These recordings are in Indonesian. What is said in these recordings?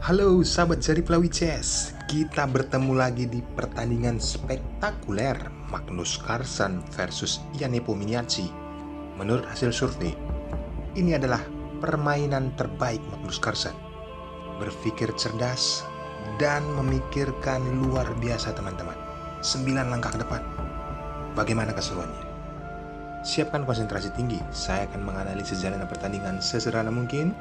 Halo sahabat Jari Pelawi Chess, kita bertemu lagi di pertandingan spektakuler Magnus Carlsen versus Ian Nepomniachtchi. Menurut hasil survei, ini adalah permainan terbaik Magnus Carlsen. Berpikir cerdas dan memikirkan luar biasa teman-teman. 9 langkah ke depan. Bagaimana keseruannya? Siapkan konsentrasi tinggi, saya akan menganalisis jalannya pertandingan sesederhana mungkin.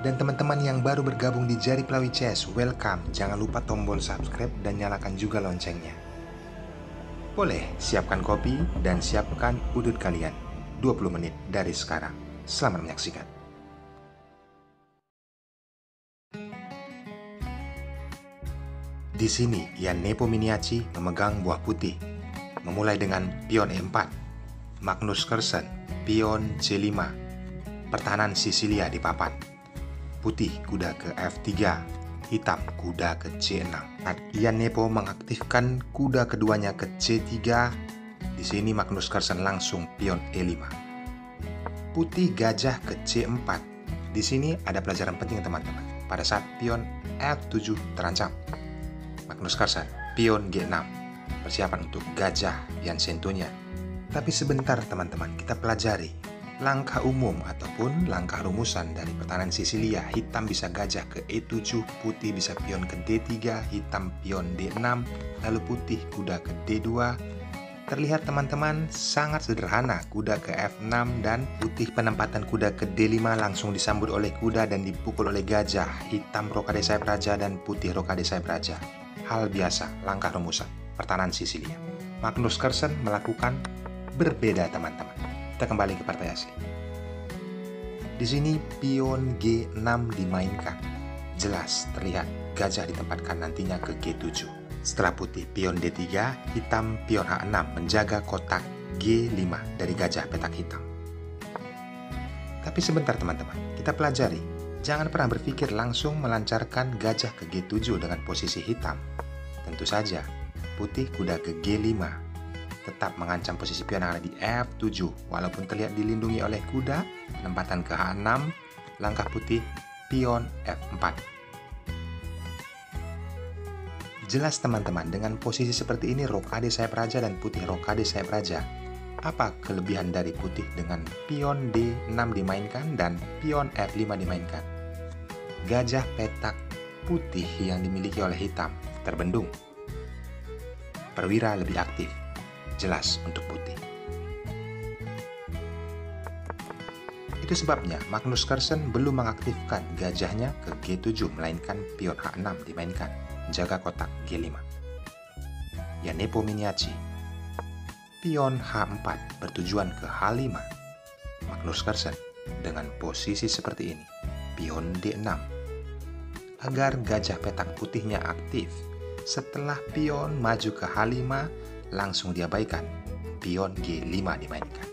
Dan teman-teman yang baru bergabung di Jari Pelawi Chess, welcome. Jangan lupa tombol subscribe dan nyalakan juga loncengnya. Boleh, siapkan kopi dan siapkan udut kalian. 20 menit dari sekarang. Selamat menyaksikan. Di sini, Ian Nepomniachtchi memegang buah putih. Memulai dengan pion E4. Magnus Carlsen, pion C5. Pertahanan Sisilia di papan. Putih kuda ke F3, hitam kuda ke C6. Ian Nepo mengaktifkan kuda keduanya ke C3. Di sini Magnus Carlsen langsung pion E5. Putih gajah ke C4. Di sini ada pelajaran penting teman-teman. Pada saat pion F7 terancam, Magnus Carlsen pion G6. Persiapan untuk gajah pion sentuhnya. Tapi sebentar teman-teman, kita pelajari langkah umum ataupun langkah rumusan dari pertahanan Sisilia. Hitam bisa gajah ke E7, putih bisa pion ke D3, hitam pion D6, lalu putih kuda ke D2. Terlihat teman-teman sangat sederhana, kuda ke F6 dan putih penempatan kuda ke D5 langsung disambut oleh kuda dan dipukul oleh gajah. Hitam rokade sayap raja dan putih rokade sayap raja. Hal biasa, langkah rumusan pertahanan Sisilia. Magnus Carlsen melakukan berbeda teman-teman. Kita kembali ke partai asli. Di sini pion G6 dimainkan. Jelas terlihat gajah ditempatkan nantinya ke G7. Setelah putih pion D3, hitam pion H6 menjaga kotak G5 dari gajah petak hitam. Tapi sebentar teman-teman, kita pelajari. Jangan pernah berpikir langsung melancarkan gajah ke G7 dengan posisi hitam. Tentu saja, putih kuda ke G5. Tetap mengancam posisi pion yang ada di F7. Walaupun terlihat dilindungi oleh kuda, penempatan ke H6, langkah putih, pion F4. Jelas teman-teman, dengan posisi seperti ini rokade sayap raja dan putih rokade sayap raja. Apa kelebihan dari putih dengan pion D6 dimainkan dan pion F5 dimainkan? Gajah petak putih yang dimiliki oleh hitam terbendung. Perwira lebih aktif. Jelas untuk putih. Itu sebabnya Magnus Carlsen belum mengaktifkan gajahnya ke G7, melainkan pion H6 dimainkan, jaga kotak G5. Ian Nepomniachtchi, pion H4 bertujuan ke H5. Magnus Carlsen dengan posisi seperti ini, pion D6, agar gajah petak putihnya aktif. Setelah pion maju ke H5, langsung diabaikan, pion G5 dimainkan.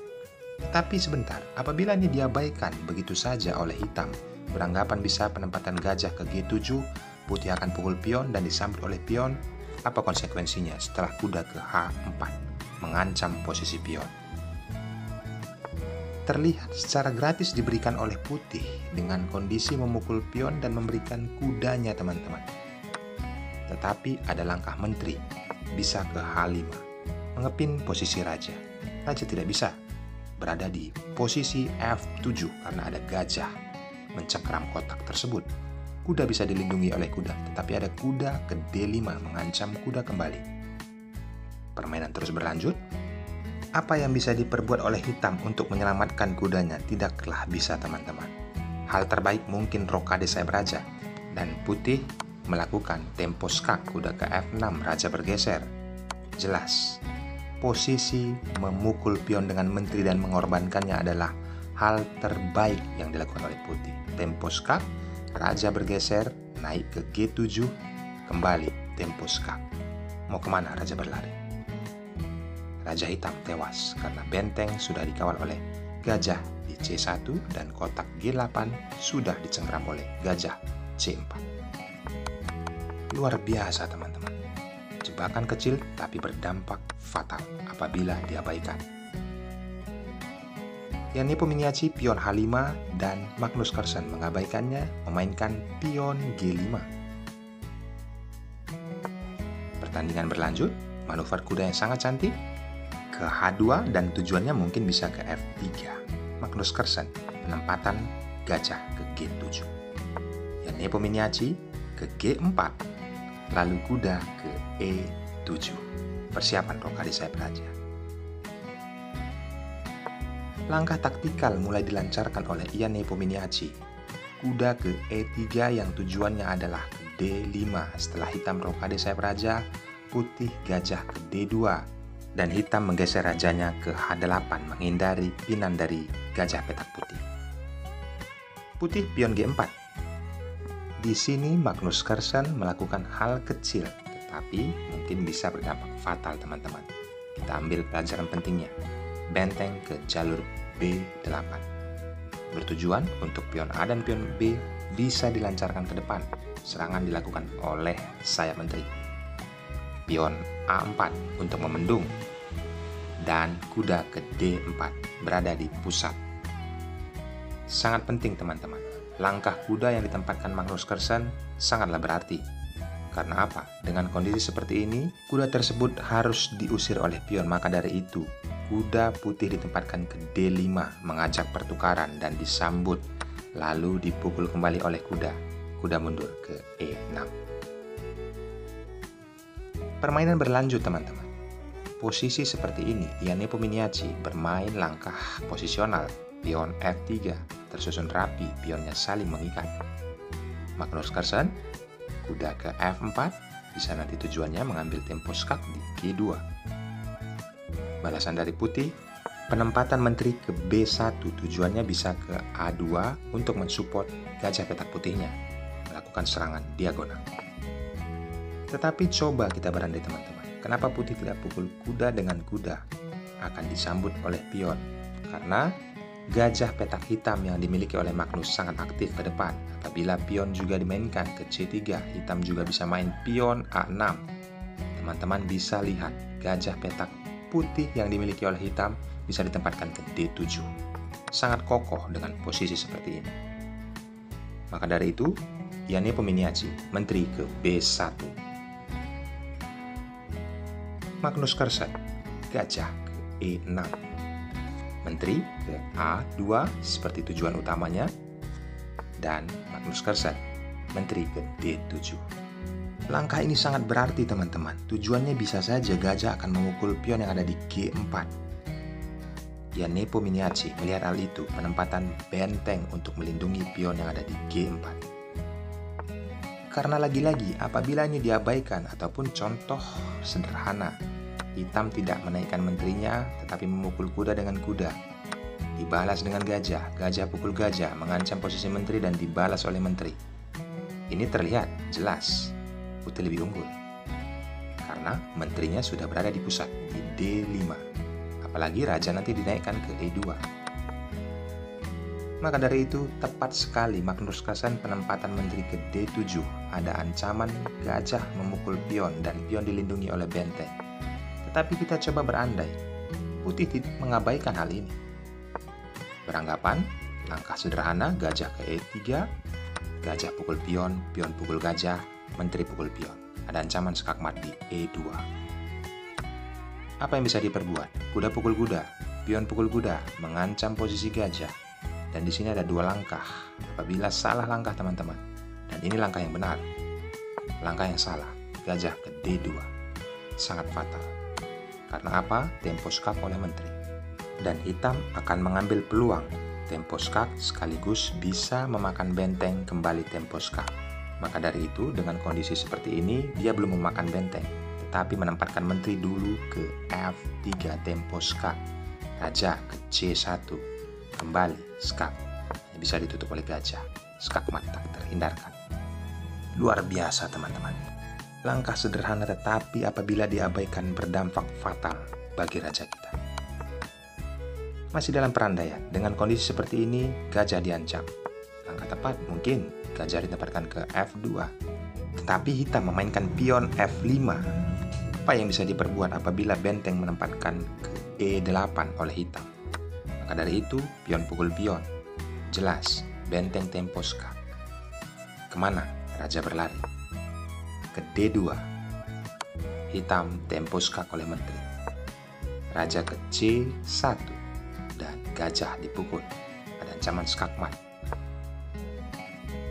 Tapi sebentar, apabila ini diabaikan begitu saja oleh hitam, beranggapan bisa penempatan gajah ke G7, putih akan pukul pion dan disambut oleh pion. Apa konsekuensinya setelah kuda ke H4, mengancam posisi pion? Terlihat secara gratis diberikan oleh putih dengan kondisi memukul pion dan memberikan kudanya teman-teman. Tetapi ada langkah menteri, bisa ke H5. Mengepin posisi raja. Raja tidak bisa berada di posisi F7 karena ada gajah mencengkeram kotak tersebut. Kuda bisa dilindungi oleh kuda, tetapi ada kuda ke D5 mengancam kuda kembali. Permainan terus berlanjut. Apa yang bisa diperbuat oleh hitam untuk menyelamatkan kudanya tidaklah bisa teman-teman. Hal terbaik mungkin rokade sayap raja dan putih melakukan tempo skak kuda ke F6, raja bergeser. Jelas, posisi memukul pion dengan menteri dan mengorbankannya adalah hal terbaik yang dilakukan oleh putih. Tempo skak, raja bergeser, naik ke G7, kembali tempo skak. Mau kemana raja berlari? Raja hitam tewas karena benteng sudah dikawal oleh gajah di C1 dan kotak G8 sudah dicengkeram oleh gajah C4. Luar biasa teman-teman. Jebakan kecil tapi berdampak fatal apabila diabaikan. Ian Nepomniachtchi pion H5 dan Magnus Carlsen mengabaikannya memainkan pion G5. Pertandingan berlanjut, manuver kuda yang sangat cantik ke H2 dan tujuannya mungkin bisa ke F3. Magnus Carlsen penempatan gajah ke G7. Ian Nepomniachtchi ke G4, lalu kuda ke E7. Persiapan rokade sayap raja. Langkah taktikal mulai dilancarkan oleh Ian Nepomniachtchi. Kuda ke E3 yang tujuannya adalah ke D5 setelah hitam rokade sayap raja, putih gajah ke D2, dan hitam menggeser rajanya ke H8 menghindari pinan dari gajah petak putih. Putih pion G4. Di sini Magnus Carlsen melakukan hal kecil, tetapi mungkin bisa berdampak fatal teman-teman. Kita ambil pelajaran pentingnya. Benteng ke jalur B8. Bertujuan untuk pion A dan pion B bisa dilancarkan ke depan. Serangan dilakukan oleh sayap menteri. Pion A4 untuk memendung. Dan kuda ke D4 berada di pusat. Sangat penting teman-teman. Langkah kuda yang ditempatkan Magnus Carlsen sangatlah berarti. Karena apa? Dengan kondisi seperti ini, kuda tersebut harus diusir oleh pion. Maka dari itu, kuda putih ditempatkan ke D5 mengajak pertukaran dan disambut, lalu dipukul kembali oleh kuda. Kuda mundur ke E6. Permainan berlanjut teman-teman. Posisi seperti ini, Ian Nepomniachtchi bermain langkah posisional, pion F3, tersusun rapi, pionnya saling mengikat. Magnus Carlsen, kuda ke F4, bisa nanti tujuannya mengambil tempo skak di G2. Balasan dari putih, penempatan menteri ke B1 tujuannya bisa ke A2 untuk mensupport gajah petak putihnya, melakukan serangan diagonal. Tetapi coba kita berandai teman-teman, kenapa putih tidak pukul kuda dengan kuda? Akan disambut oleh pion, karena gajah petak hitam yang dimiliki oleh Magnus sangat aktif ke depan. Apabila pion juga dimainkan ke C3, hitam juga bisa main pion A6. Teman-teman bisa lihat gajah petak putih yang dimiliki oleh hitam bisa ditempatkan ke D7. Sangat kokoh dengan posisi seperti ini. Maka dari itu, Ian Nepomniachtchi menteri ke B1. Magnus Carlsen gajah ke E6. Menteri ke A2 seperti tujuan utamanya, dan Magnus Carlsen menteri ke D7. Langkah ini sangat berarti teman-teman. Tujuannya bisa saja gajah akan memukul pion yang ada di G4. Ian Nepomniachtchi melihat hal itu, penempatan benteng untuk melindungi pion yang ada di G4. Karena lagi-lagi apabila ini diabaikan ataupun contoh sederhana, hitam tidak menaikkan menterinya tetapi memukul kuda dengan kuda. Dibalas dengan gajah, gajah pukul gajah, mengancam posisi menteri dan dibalas oleh menteri. Ini terlihat jelas putih lebih unggul karena menterinya sudah berada di pusat di D5, apalagi raja nanti dinaikkan ke E2. Maka dari itu tepat sekali Magnus Carlsen penempatan menteri ke D7. Ada ancaman gajah memukul pion dan pion dilindungi oleh benteng. Tetapi kita coba berandai putih mengabaikan hal ini. Beranggapan langkah sederhana gajah ke E3, gajah pukul pion, pion pukul gajah, menteri pukul pion. Ada ancaman skakmat di E2. Apa yang bisa diperbuat? Kuda pukul kuda, pion pukul kuda, mengancam posisi gajah. Dan di sini ada dua langkah. Apabila salah langkah teman-teman, dan ini langkah yang benar, langkah yang salah, gajah ke D2, sangat fatal. Karena apa? Tempo skak oleh menteri. Dan hitam akan mengambil peluang tempo skak sekaligus bisa memakan benteng kembali tempo skak. Maka dari itu, dengan kondisi seperti ini, dia belum memakan benteng, tetapi menempatkan menteri dulu ke F3 tempo skak. Raja ke C1, kembali skak. Bisa ditutup oleh gajah. Skakmat tak terhindarkan. Luar biasa teman-teman. Langkah sederhana tetapi apabila diabaikan berdampak fatal bagi raja kita. Masih dalam perandaian, dengan kondisi seperti ini, gajah diancam. Langkah tepat mungkin gajah ditempatkan ke F2, tetapi hitam memainkan pion F5. Apa yang bisa diperbuat apabila benteng menempatkan ke E8 oleh hitam? Maka dari itu, pion pukul pion. Jelas, benteng tempo skak. Kemana raja berlari? Ke D2. Hitam tempo skak oleh menteri. Raja ke C1 dan gajah dipukul. Ada ancaman skak mat.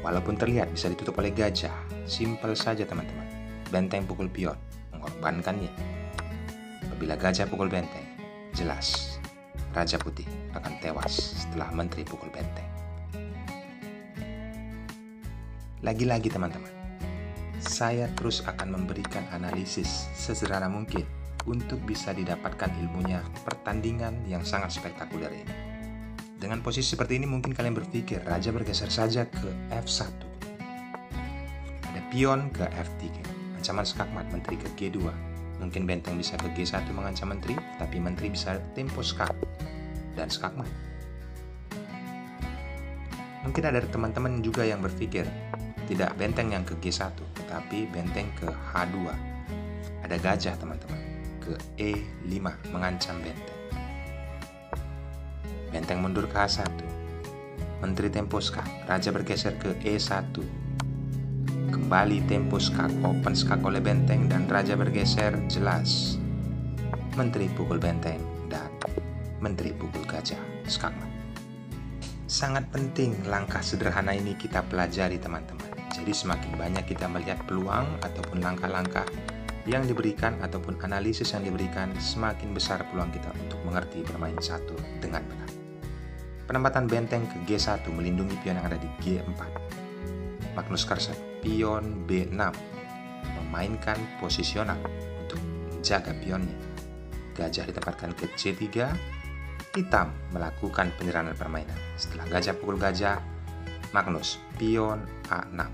Walaupun terlihat bisa ditutup oleh gajah, simpel saja teman-teman. Benteng pukul pion, mengorbankannya. Apabila gajah pukul benteng, jelas raja putih akan tewas setelah menteri pukul benteng. Lagi-lagi teman-teman, saya terus akan memberikan analisis sesederhana mungkin untuk bisa didapatkan ilmunya pertandingan yang sangat spektakuler ini. Dengan posisi seperti ini mungkin kalian berpikir raja bergeser saja ke F1. Ada pion ke F3. Ancaman skakmat menteri ke G2. Mungkin benteng bisa ke G1 mengancam menteri, tapi menteri bisa tempo skak dan skakmat. Mungkin ada teman-teman juga yang berpikir tidak benteng yang ke G1, tapi benteng ke H2. Ada gajah teman-teman ke E5 mengancam benteng. Benteng mundur ke H1. Menteri tempo skak, raja bergeser ke E1. Kembali tempo skak, open skak oleh benteng dan raja bergeser, jelas menteri pukul benteng dan menteri pukul gajah, skakmat. Sangat penting langkah sederhana ini kita pelajari teman-teman. Jadi semakin banyak kita melihat peluang ataupun langkah-langkah yang diberikan ataupun analisis yang diberikan, semakin besar peluang kita untuk mengerti bermain catur dengan benar. Penempatan benteng ke G1 melindungi pion yang ada di G4. Magnus Carlsen, pion B6, memainkan posisional untuk menjaga pionnya. Gajah ditempatkan ke C3, hitam melakukan penyerahan permainan. Setelah gajah pukul gajah, Magnus, pion A6.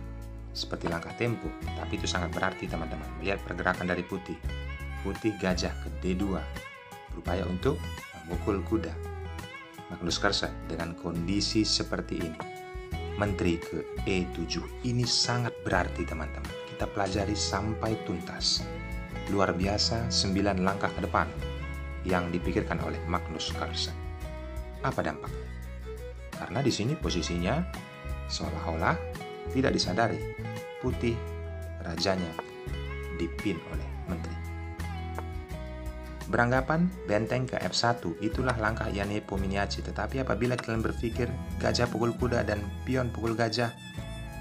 Seperti langkah tempo, tapi itu sangat berarti teman-teman. Lihat pergerakan dari putih. Putih gajah ke D2, berupaya untuk memukul kuda. Magnus Carlsen dengan kondisi seperti ini. Menteri ke E7. Ini sangat berarti teman-teman. Kita pelajari sampai tuntas. Luar biasa 9 langkah ke depan yang dipikirkan oleh Magnus Carlsen. Apa dampaknya? Karena di sini posisinya seolah-olah tidak disadari putih rajanya dipin oleh menteri. Beranggapan benteng ke F1 itulah langkah Ian Nepomniachtchi, tetapi apabila kalian berpikir gajah pukul kuda dan pion pukul gajah,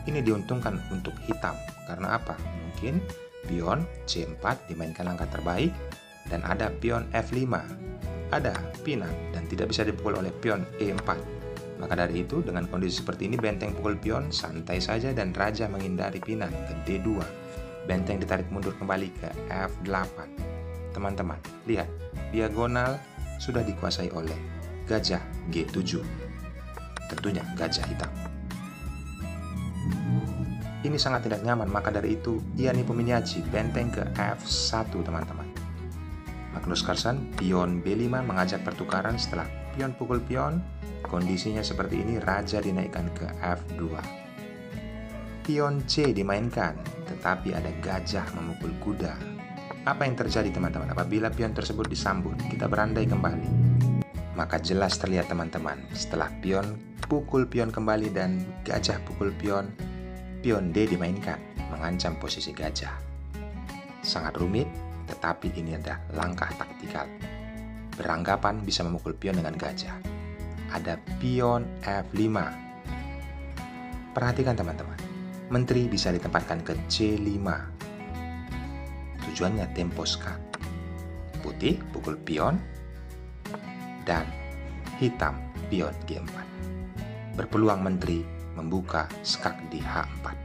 ini diuntungkan untuk hitam. Karena apa? Mungkin pion C4 dimainkan langkah terbaik dan ada pion F5, ada pinan dan tidak bisa dipukul oleh pion E4. Maka dari itu dengan kondisi seperti ini benteng pukul pion santai saja dan raja menghindari pinan ke D2. Benteng ditarik mundur kembali ke F8. Teman-teman, lihat, diagonal sudah dikuasai oleh gajah G7. Tentunya gajah hitam. Ini sangat tidak nyaman, maka dari itu Ian Nepomniachtchi benteng ke F1 teman-teman. Magnus Carlsen pion B5 mengajak pertukaran setelah pion pukul pion. Kondisinya seperti ini, raja dinaikkan ke F2. Pion C dimainkan, tetapi ada gajah memukul kuda. Apa yang terjadi teman-teman apabila pion tersebut disambut? Kita berandai kembali. Maka jelas terlihat teman-teman, setelah pion pukul pion kembali dan gajah pukul pion, pion D dimainkan, mengancam posisi gajah. Sangat rumit, tetapi ini adalah langkah taktikal. Beranggapan bisa memukul pion dengan gajah. Ada pion F5. Perhatikan teman-teman, menteri bisa ditempatkan ke C5. Tujuannya tempo skak. Putih pukul pion dan hitam pion G4. Berpeluang menteri membuka skak di H4.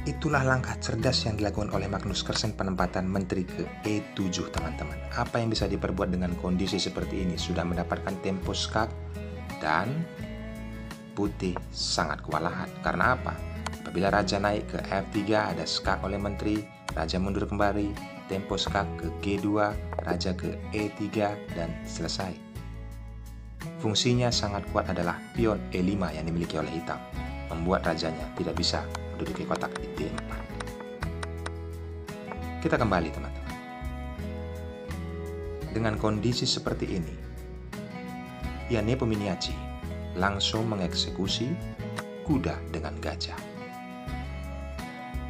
Itulah langkah cerdas yang dilakukan oleh Magnus Carlsen penempatan menteri ke E7 teman-teman. Apa yang bisa diperbuat dengan kondisi seperti ini? Sudah mendapatkan tempo skak dan putih sangat kewalahan. Karena apa? Apabila raja naik ke F3 ada skak oleh menteri, raja mundur kembali, tempo skak ke G2, raja ke E3 dan selesai. Fungsinya sangat kuat adalah pion E5 yang dimiliki oleh hitam, membuat rajanya tidak bisa menduduki kotak di D4. Kita kembali teman-teman. Dengan kondisi seperti ini, Nepo Miniaci langsung mengeksekusi kuda dengan gajah.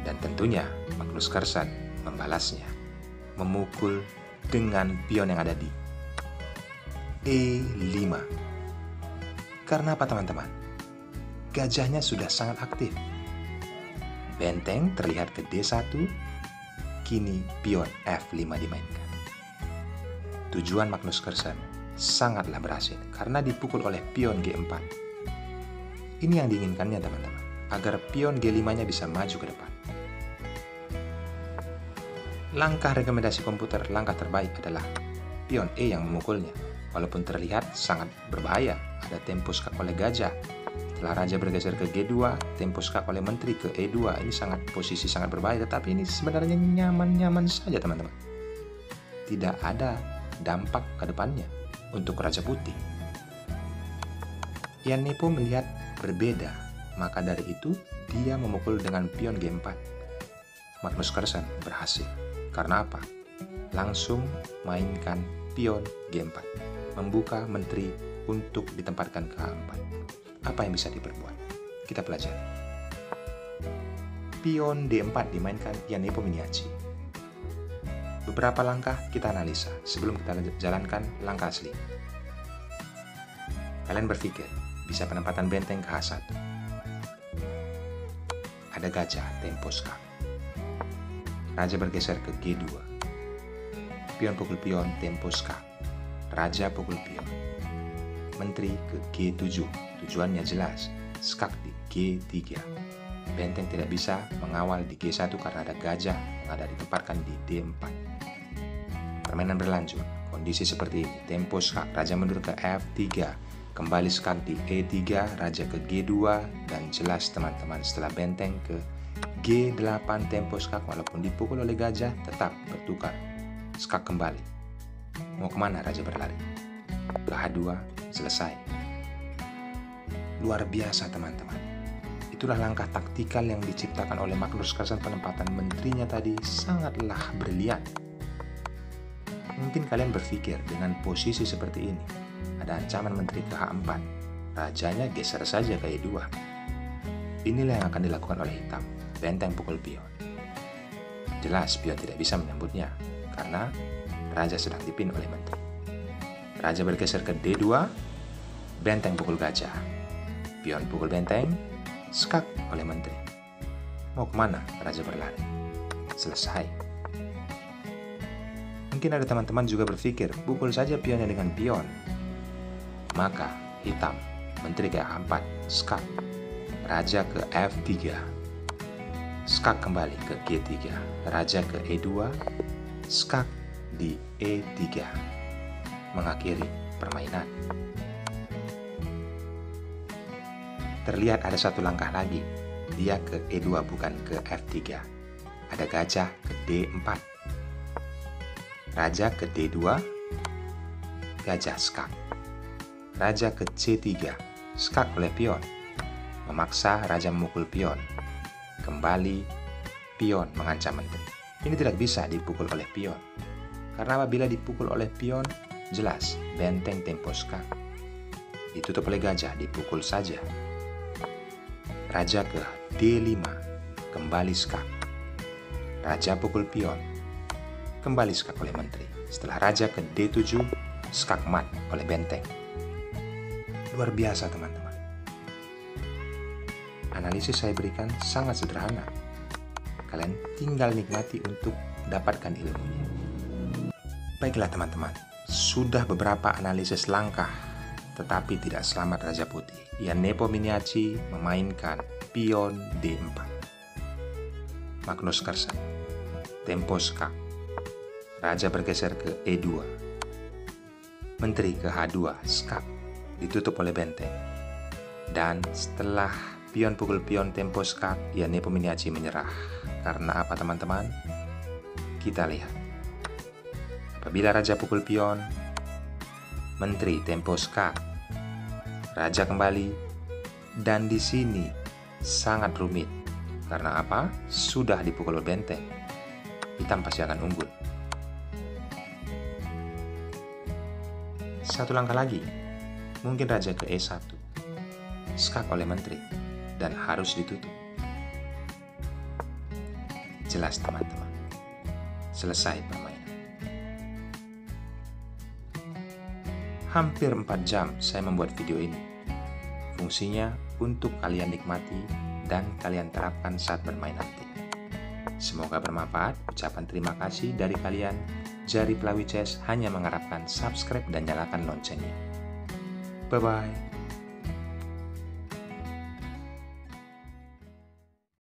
Dan tentunya Magnus Carlsen membalasnya, memukul dengan pion yang ada di E5. Karena apa teman-teman? Gajahnya sudah sangat aktif. Benteng terlihat ke D1, kini pion F5 dimainkan. Tujuan Magnus Carlsen sangatlah berhasil karena dipukul oleh pion G4. Ini yang diinginkannya teman-teman, agar pion G5-nya bisa maju ke depan. Langkah rekomendasi komputer, langkah terbaik adalah pion E yang memukulnya. Walaupun terlihat sangat berbahaya, ada tempo skak oleh gajah. Setelah raja bergeser ke G2, tempo skak oleh menteri ke E2. Ini posisi sangat berbahaya, tetapi ini sebenarnya nyaman-nyaman saja teman-teman. Tidak ada dampak ke depannya untuk Raja Putih. Nepo melihat berbeda, maka dari itu dia memukul dengan pion G4. Magnus Carlsen berhasil. Karena apa? Langsung mainkan pion G4, membuka menteri untuk ditempatkan ke H4. Apa yang bisa diperbuat? Kita pelajari. Pion D4 dimainkan Nepo Miniaci. Beberapa langkah kita analisa sebelum kita jalankan langkah asli. Kalian berpikir, bisa penempatan benteng ke H1. Ada gajah, tempo skak. Raja bergeser ke G2. Pion pukul pion, tempo skak. Raja pukul pion. Menteri ke G7. Tujuannya jelas, skak di G3. Benteng tidak bisa mengawal di G1 karena ada gajah yang ada ditempatkan di D4. Permainan berlanjut. Kondisi seperti ini. Tempo skak, raja mundur ke F3. Kembali skak di E3, raja ke G2. Dan jelas teman-teman, setelah benteng ke G8 tempo skak, walaupun dipukul oleh gajah tetap bertukar. Skak kembali. Mau kemana raja berlari? Ke H2, selesai. Luar biasa teman-teman. Itulah langkah taktikal yang diciptakan oleh Magnus Carlsen. Penempatan menterinya tadi sangatlah brilian. Mungkin kalian berpikir dengan posisi seperti ini, ada ancaman menteri ke H4. Rajanya geser saja ke E2. Inilah yang akan dilakukan oleh hitam. Benteng pukul pion. Jelas pion tidak bisa menyambutnya karena raja sedang dipin oleh menteri. Raja bergeser ke D2, benteng pukul gajah. Pion pukul benteng, skak oleh menteri. Mau kemana? Raja berlari. Selesai. Mungkin ada teman-teman juga berpikir, pukul saja pionnya dengan pion. Maka hitam, menteri ke A4, skak. Raja ke F3. Skak kembali ke G3, raja ke E2, skak di E3, mengakhiri permainan. Terlihat ada satu langkah lagi, dia ke E2 bukan ke F3. Ada gajah ke D4, raja ke D2, gajah skak, raja ke C3, skak oleh pion, memaksa raja memukul pion. Kembali pion mengancam menteri. Ini tidak bisa dipukul oleh pion. Karena apabila dipukul oleh pion, jelas benteng tempo skak. Ditutup oleh gajah, dipukul saja. Raja ke D5, kembali skak. Raja pukul pion, kembali skak oleh menteri. Setelah raja ke D7, skak mat oleh benteng. Luar biasa teman-teman. Analisis saya berikan sangat sederhana. Kalian tinggal nikmati untuk dapatkan ilmunya. Baiklah teman-teman, sudah beberapa analisis langkah, tetapi tidak selamat Raja Putih. Nepo Miniaci memainkan pion D4. Magnus Carlsen, tempo skak. Raja bergeser ke E2. Menteri ke H2, skak. Ditutup oleh benteng. Dan setelah pion pukul pion tempo skak, Nepo Miniaci menyerah. Karena apa teman-teman? Kita lihat. Apabila raja pukul pion, menteri tempo skak, raja kembali, dan di sini sangat rumit. Karena apa? Sudah dipukul oleh benteng. Hitam pasti akan unggul. Satu langkah lagi. mungkin raja ke E1, skak oleh menteri, dan harus ditutup. Jelas teman-teman, selesai permainan. Hampir 4 jam saya membuat video ini. Fungsinya untuk kalian nikmati dan kalian terapkan saat bermain nanti. Semoga bermanfaat. Ucapan terima kasih dari kalian. Jari Pelawi CS hanya mengharapkan subscribe dan nyalakan loncengnya. Bye-bye.